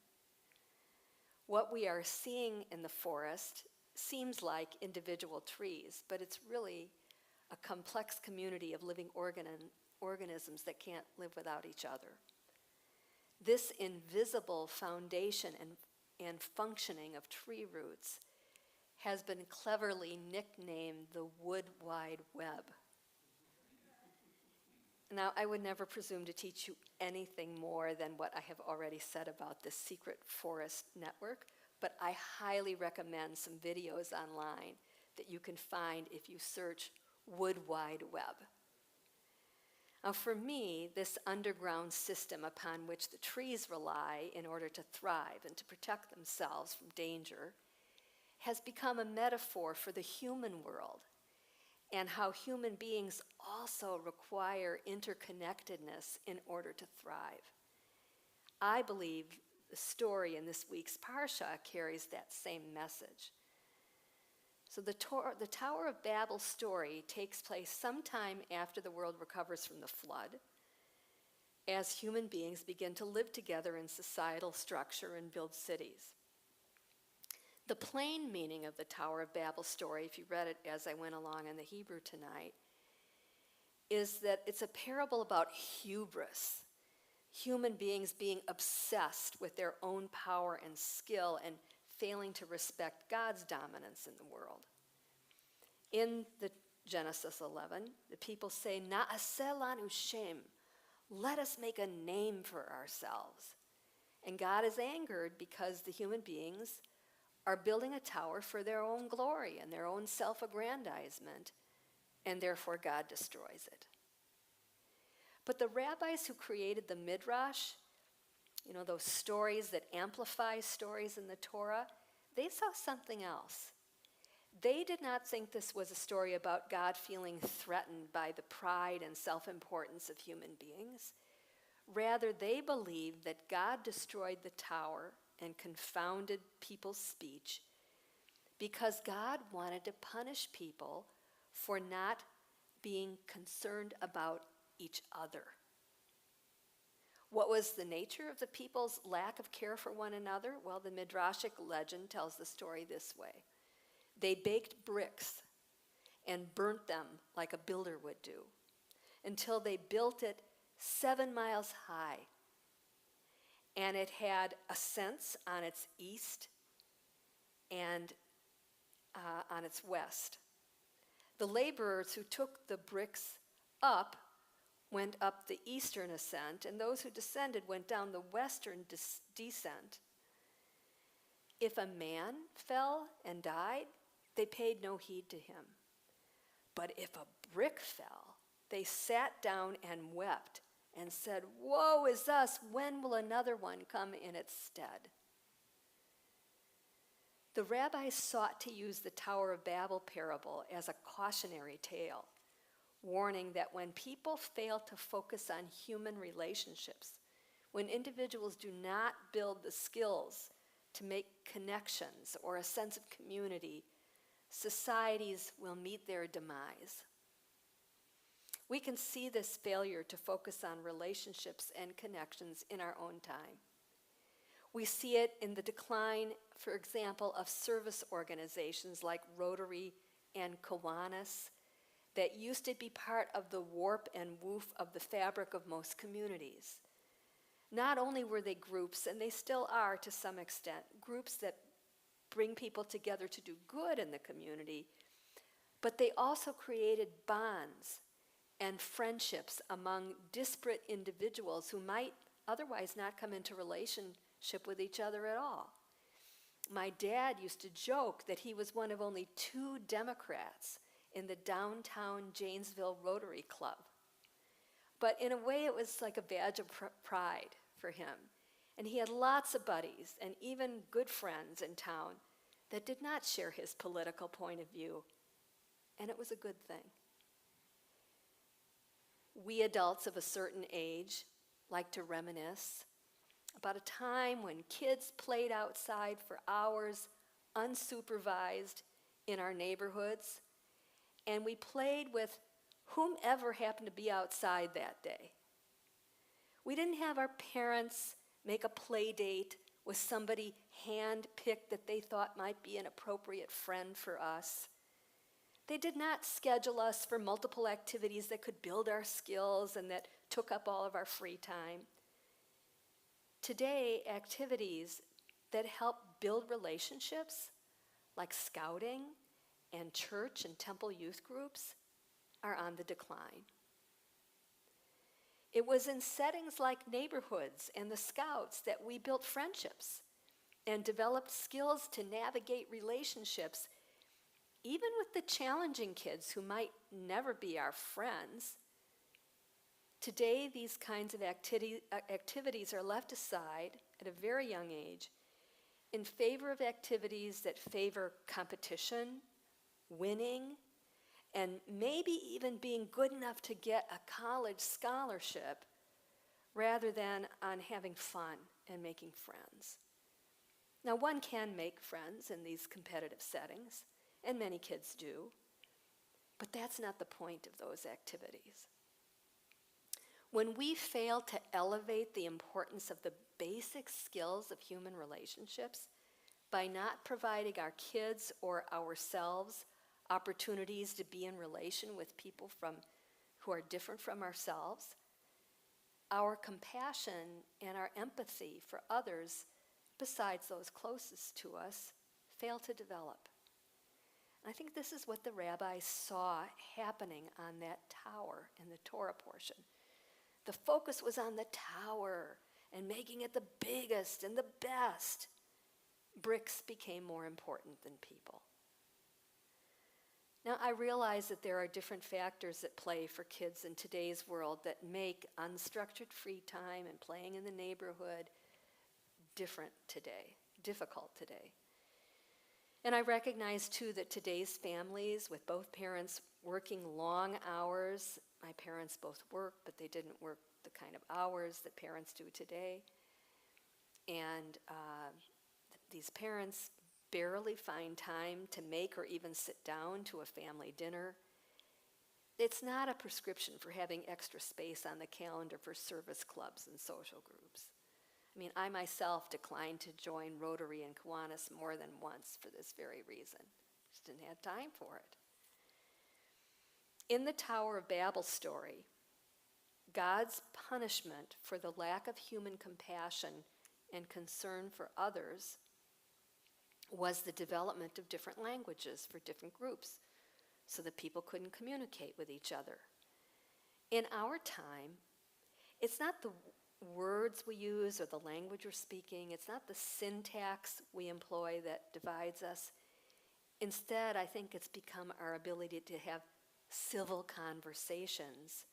Speaker 2: What we are seeing in the forest seems like individual trees, but it's really a complex community of living organisms that can't live without each other. This invisible foundation and functioning of tree roots has been cleverly nicknamed the Wood Wide Web. Now, I would never presume to teach you anything more than what I have already said about this secret forest network, but I highly recommend some videos online that you can find if you search Wood Wide Web. Now, for me, this underground system upon which the trees rely in order to thrive and to protect themselves from danger has become a metaphor for the human world and how human beings also require interconnectedness in order to thrive. I believe the story in this week's Parsha carries that same message. So the Tower of Babel story takes place sometime after the world recovers from the flood, as human beings begin to live together in societal structure and build cities. The plain meaning of the Tower of Babel story, if you read it as I went along in the Hebrew tonight, is that it's a parable about hubris, human beings being obsessed with their own power and skill and failing to respect God's dominance in the world. In the Genesis 11, the people say, Na'aseh lanu shem, let us make a name for ourselves. And God is angered because the human beings are building a tower for their own glory and their own self-aggrandizement, and therefore God destroys it. But the rabbis who created the Midrash, those stories that amplify stories in the Torah, they saw something else. They did not think this was a story about God feeling threatened by the pride and self-importance of human beings. Rather, they believed that God destroyed the tower and confounded people's speech because God wanted to punish people for not being concerned about each other. What was the nature of the people's lack of care for one another? Well, the Midrashic legend tells the story this way. They baked bricks and burnt them like a builder would do until they built it 7 miles high. And it had ascents on its east and on its west. The laborers who took the bricks up went up the eastern ascent, and those who descended went down the western descent. If a man fell and died, they paid no heed to him. But if a brick fell, they sat down and wept and said, "Woe is us, when will another one come in its stead?" The rabbis sought to use the Tower of Babel parable as a cautionary tale, warning that when people fail to focus on human relationships, when individuals do not build the skills to make connections or a sense of community, societies will meet their demise. We can see this failure to focus on relationships and connections in our own time. We see it in the decline, for example, of service organizations like Rotary and Kiwanis that used to be part of the warp and woof of the fabric of most communities. Not only were they groups, and they still are to some extent, groups that bring people together to do good in the community, but they also created bonds and friendships among disparate individuals who might otherwise not come into relationship with each other at all. My dad used to joke that he was one of only 2 Democrats in the downtown Janesville Rotary Club. But in a way, it was like a badge of pride for him. And he had lots of buddies and even good friends in town that did not share his political point of view. And it was a good thing. We adults of a certain age like to reminisce about a time when kids played outside for hours unsupervised in our neighborhoods, and we played with whomever happened to be outside that day. We didn't have our parents make a play date with somebody hand-picked that they thought might be an appropriate friend for us. They did not schedule us for multiple activities that could build our skills and that took up all of our free time. Today, activities that help build relationships, like scouting and church and temple youth groups, are on the decline. It was in settings like neighborhoods and the Scouts that we built friendships and developed skills to navigate relationships, even with the challenging kids who might never be our friends. Today, these kinds of activities are left aside at a very young age in favor of activities that favor competition, winning, and maybe even being good enough to get a college scholarship rather than on having fun and making friends. Now, one can make friends in these competitive settings, and many kids do, but that's not the point of those activities. When we fail to elevate the importance of the basic skills of human relationships by not providing our kids or ourselves opportunities to be in relation with people who are different from ourselves, our compassion and our empathy for others, besides those closest to us, fail to develop. I think this is what the rabbis saw happening on that tower in the Torah portion. The focus was on the tower and making it the biggest and the best. Bricks became more important than people. Now, I realize that there are different factors at play for kids in today's world that make unstructured free time and playing in the neighborhood difficult today. And I recognize, too, that today's families, with both parents working long hours, my parents both worked, but they didn't work the kind of hours that parents do today. And these parents barely find time to make or even sit down to a family dinner. it's not a prescription for having extra space on the calendar for service clubs and social groups. I mean, I myself declined to join Rotary in Kiwanis more than once for this very reason. Just didn't have time for it. In the Tower of Babel story, God's punishment for the lack of human compassion and concern for others was the development of different languages for different groups so that people couldn't communicate with each other. In our time, it's not the words we use or the language we're speaking, it's not the syntax we employ that divides us. Instead, I think it's become our ability to have civil conversations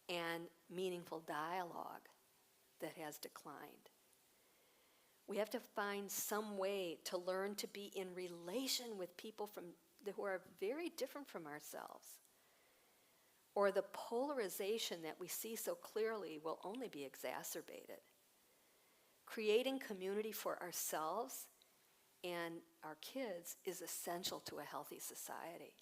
Speaker 2: and meaningful dialogue that has declined. We have to find some way to learn to be in relation with people who are very different from ourselves. Or the polarization that we see so clearly will only be exacerbated. Creating community for ourselves and our kids is essential to a healthy society.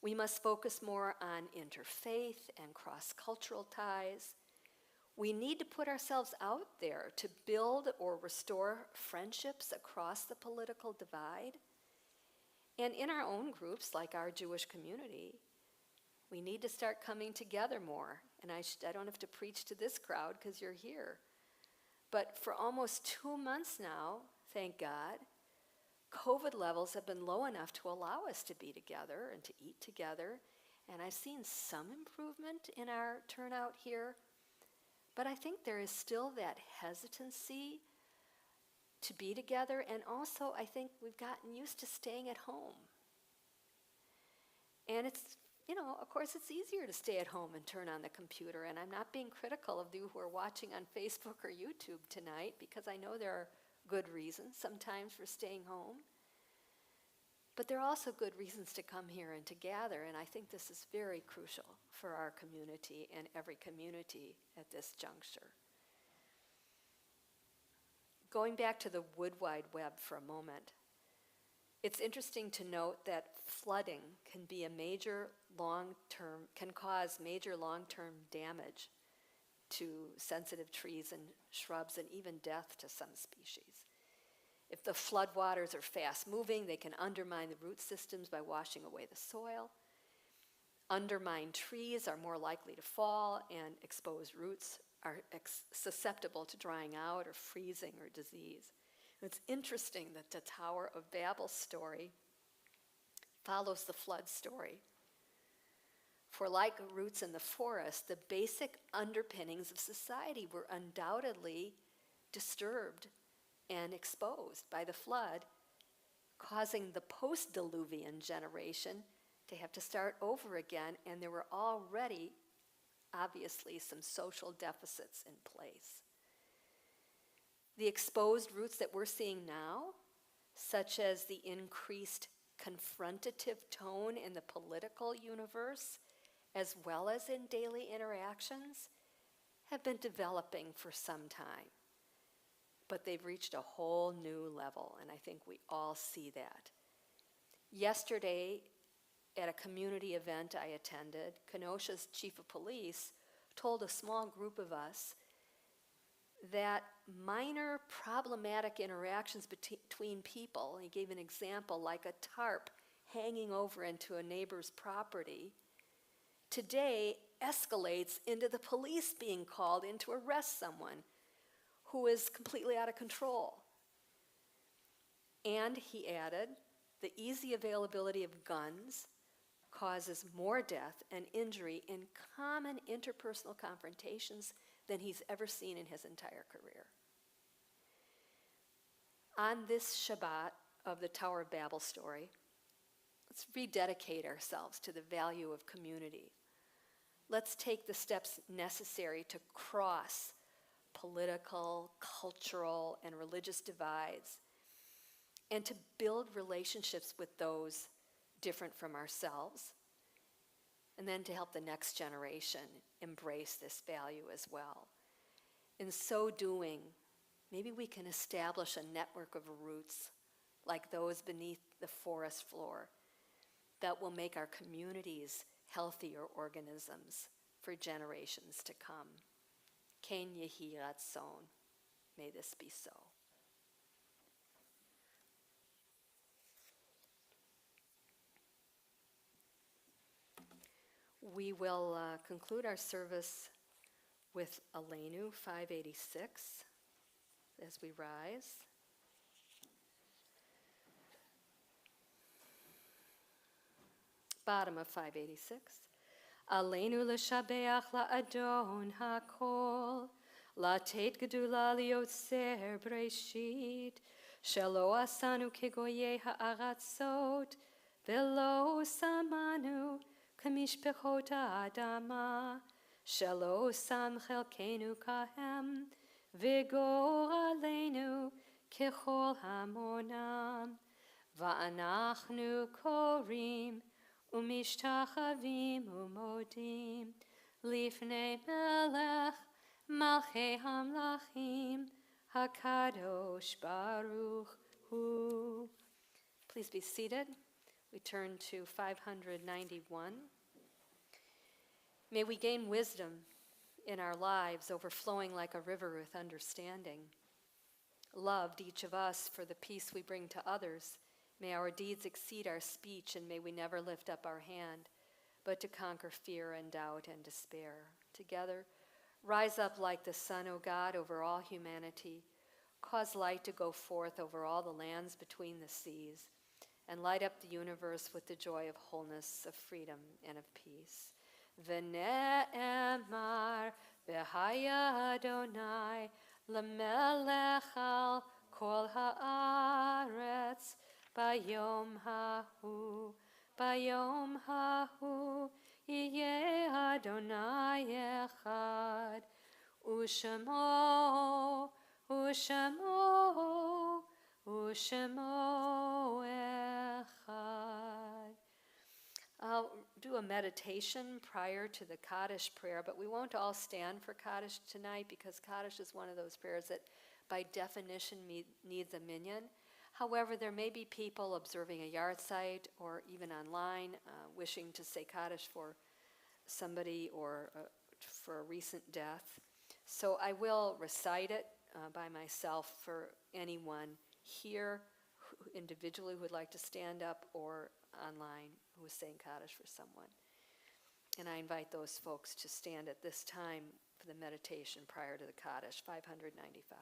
Speaker 2: We must focus more on interfaith and cross-cultural ties. We need to put ourselves out there to build or restore friendships across the political divide. And in our own groups, like our Jewish community, we need to start coming together more. And I don't have to preach to this crowd because you're here. But for almost 2 months now, thank God, COVID levels have been low enough to allow us to be together and to eat together. And I've seen some improvement in our turnout here. But I think there is still that hesitancy to be together. And also, I think we've gotten used to staying at home. And it's, of course, it's easier to stay at home and turn on the computer. And I'm not being critical of you who are watching on Facebook or YouTube tonight, because I know there are good reasons sometimes for staying home. But there are also good reasons to come here and to gather, and I think this is very crucial for our community and every community at this juncture. Going back to the Wood Wide Web for a moment, it's interesting to note that flooding can cause major long-term damage to sensitive trees and shrubs, and even death to some species. If the floodwaters are fast-moving, they can undermine the root systems by washing away the soil. Undermined trees are more likely to fall, and exposed roots are susceptible to drying out or freezing or disease. It's interesting that the Tower of Babel story follows the flood story. For like roots in the forest, the basic underpinnings of society were undoubtedly disturbed and exposed by the flood, causing the post-Diluvian generation to have to start over again, and there were already, obviously, some social deficits in place. The exposed roots that we're seeing now, such as the increased confrontative tone in the political universe, as well as in daily interactions, have been developing for some time. But they've reached a whole new level, and I think we all see that. Yesterday, at a community event I attended, Kenosha's chief of police told a small group of us that minor problematic interactions between people, he gave an example like a tarp hanging over into a neighbor's property, today escalates into the police being called in to arrest someone who is completely out of control. And he added, the easy availability of guns causes more death and injury in common interpersonal confrontations than he's ever seen in his entire career. On this Shabbat of the Tower of Babel story, let's rededicate ourselves to the value of community. Let's take the steps necessary to cross political, cultural, and religious divides, and to build relationships with those different from ourselves, and then to help the next generation embrace this value as well. In so doing, maybe we can establish a network of roots like those beneath the forest floor that will make our communities healthier organisms for generations to come. Ken yehi ratzon. May this be so. We will conclude our service with Aleinu 586 as we rise. Bottom of 586. Aleinu l'shabeach la'adon ha'kol, la'tet gedula liotzer breshit, shelo asanu kegoye ha'aratzot, velo samanu kamishpechot ha'adama, shelo sam chelkenu kahem, vigor aleinu kechol hamonam, va'anachnu korim, ומשתחווים ומודים לפני מלך מלכי המלכים הקדוש ברוך הוא. Please be seated. We turn to 591. May we gain wisdom in our lives, overflowing like a river with understanding. Loved each of us for the peace we bring to others. May our deeds exceed our speech, and may we never lift up our hand, but to conquer fear and doubt and despair. Together, rise up like the sun, O God, over all humanity. Cause light to go forth over all the lands between the seas, and light up the universe with the joy of wholeness, of freedom, and of peace. V'ne'emar v'haya Adonai l'melech al kol ha'aretz Bayom hahu, Yeh Adonai echad, Ushemo echad. I'll do a meditation prior to the Kaddish prayer, but we won't all stand for Kaddish tonight because Kaddish is one of those prayers that by definition needs a minyan. However, there may be people observing a yard site or even online wishing to say Kaddish for somebody or for a recent death. So I will recite it by myself for anyone here individually who would like to stand up or online who is saying Kaddish for someone. And I invite those folks to stand at this time for the meditation prior to the Kaddish, 595.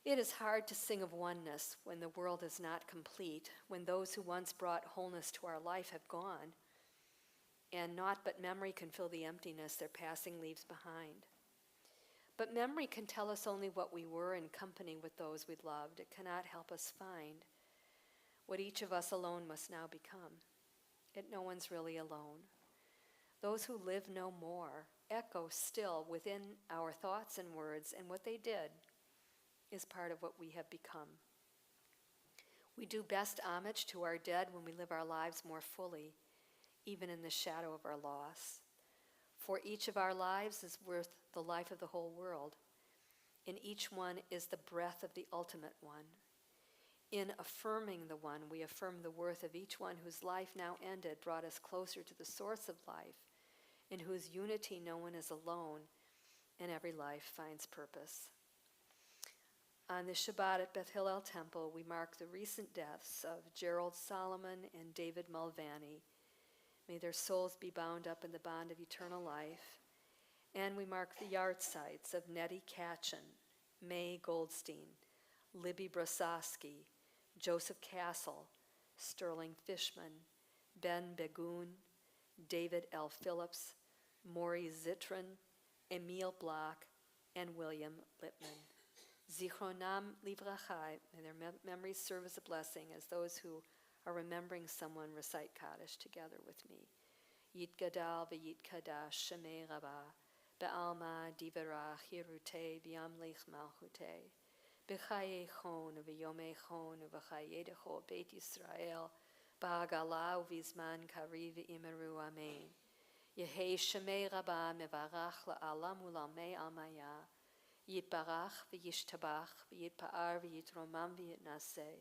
Speaker 2: It is hard to sing of oneness when the world is not complete, when those who once brought wholeness to our life have gone, and naught but memory can fill the emptiness their passing leaves behind. But memory can tell us only what we were in company with those we loved. It cannot help us find what each of us alone must now become. Yet no one's really alone. Those who live no more echo still within our thoughts and words, and what they did is part of what we have become. We do best homage to our dead when we live our lives more fully, even in the shadow of our loss. For each of our lives is worth the life of the whole world. In each one is the breath of the ultimate one. In affirming the one, we affirm the worth of each one whose life now ended brought us closer to the source of life, in whose unity no one is alone, and every life finds purpose. On the Shabbat at Beth Hillel Temple, we mark the recent deaths of Gerald Solomon and David Mulvaney. May their souls be bound up in the bond of eternal life. And we mark the yard sites of Nettie Katchen, May Goldstein, Libby Brosowski, Joseph Castle, Sterling Fishman, Ben Begun, David L. Phillips, Maury Zitron, Emil Block, and William Lippman. Zichronam livracha, may their memories serve as a blessing as those who are remembering someone recite Kaddish together with me. Yit gadal v'yit kadash shemei rabah, be'alma divarach hirute b'yamlich malchute, b'chayechon v'yomechon v'chayedecho beit Yisrael, ba'agala u'vizman kari v'imeru amen. Yehei shemei rabah mevarach la'alam u'lamei almaya, Yitbarach v'yishtabach v'yitpa'ar v'yitromam v'yitnaseh,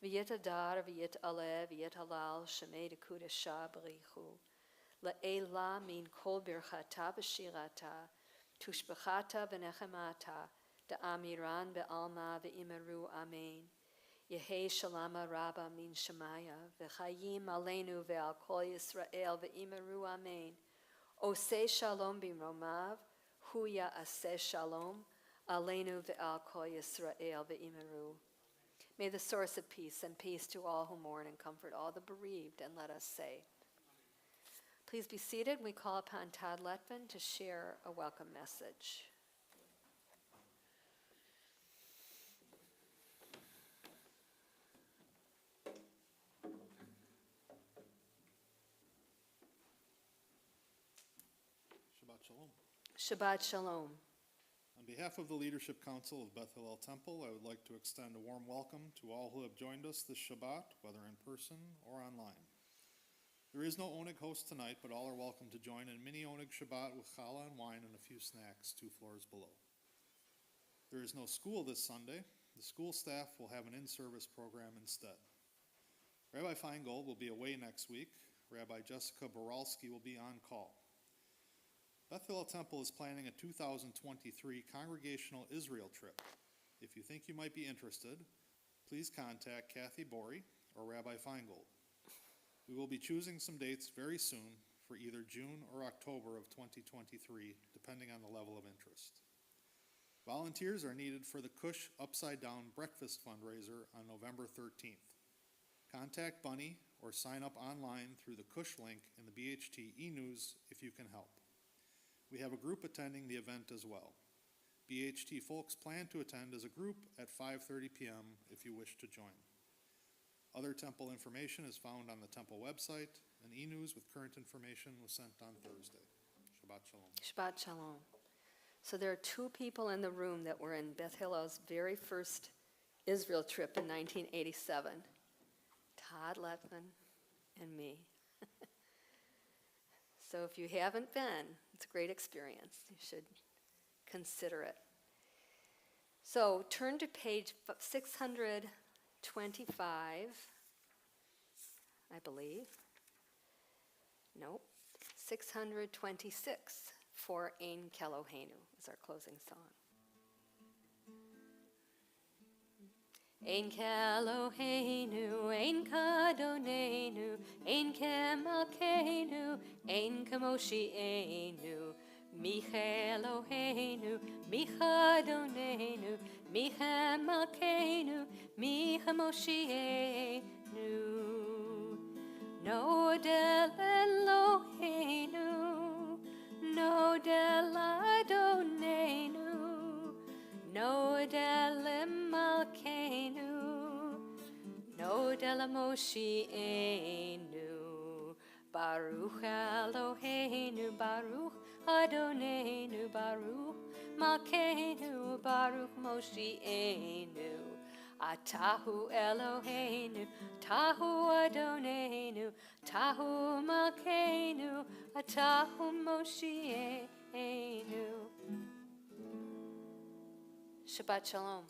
Speaker 2: v'yitadar v'yitaleh v'yitalal shemei dekudesha b'richu. Le'ela min kol birchata b'shirata, tushbechata v'nechemata, da'amiran be'alma v'imeru amen. Yehi shalama rabba min shemaya, v'chayim aleinu ve'al kol Yisrael v'imeru amen. Oseh shalom b'romav, hu ya'aseh shalom, aleinu ve'al kol Yisrael v'imeru. May the source of peace send peace to all who mourn and comfort all the bereaved, and let us say. Please be seated. We call upon Todd Letvin to share a welcome message.
Speaker 4: Shabbat Shalom.
Speaker 2: Shabbat Shalom.
Speaker 4: On behalf of the Leadership Council of Beth Hillel Temple, I would like to extend a warm welcome to all who have joined us this Shabbat, whether in person or online. There is no Oneg host tonight, but all are welcome to join in mini Oneg Shabbat with challah and wine and a few snacks 2 floors below. There is no school this Sunday. The school staff will have an in-service program instead. Rabbi Feingold will be away next week. Rabbi Jessica Boralski will be on call. Beth Hillel Temple is planning a 2023 Congregational Israel trip. If you think you might be interested, please contact Kathy Borey or Rabbi Feingold. We will be choosing some dates very soon for either June or October of 2023, depending on the level of interest. Volunteers are needed for the Cush Upside Down Breakfast fundraiser on November 13th. Contact Bunny or sign up online through the Cush link in the BHT e-News if you can help. We have a group attending the event as well. BHT folks plan to attend as a group at 5:30 p.m. if you wish to join. Other temple information is found on the temple website. An e-news with current information was sent on Thursday. Shabbat Shalom.
Speaker 2: Shabbat Shalom. So there are 2 people in the room that were in Beth Hillel's very first Israel trip in 1987. Todd Letvin and me. So if you haven't been, it's a great experience. You should consider it. So turn to page 625, I believe. Nope. 626 for Ein Keloheinu is our closing song. Ein Keloheinu, Ein Kadonenu, Ein Kemalkeinu, Ein Kamoshienu, Micheloheinu, Michadonenu, Michemalkeinu, Michamoshienu. Nodel Eloheinu, Nodel Adonenu, Nodel Malkeinu, Nodel Moshienu, Baruch Eloheinu, Baruch Adonenu, Baruch Malkeinu, Baruch Moshienu, Atahu Eloheinu, Tahu Adonenu, Tahu Malkeinu, Atahu Moshienu. Shabbat Shalom.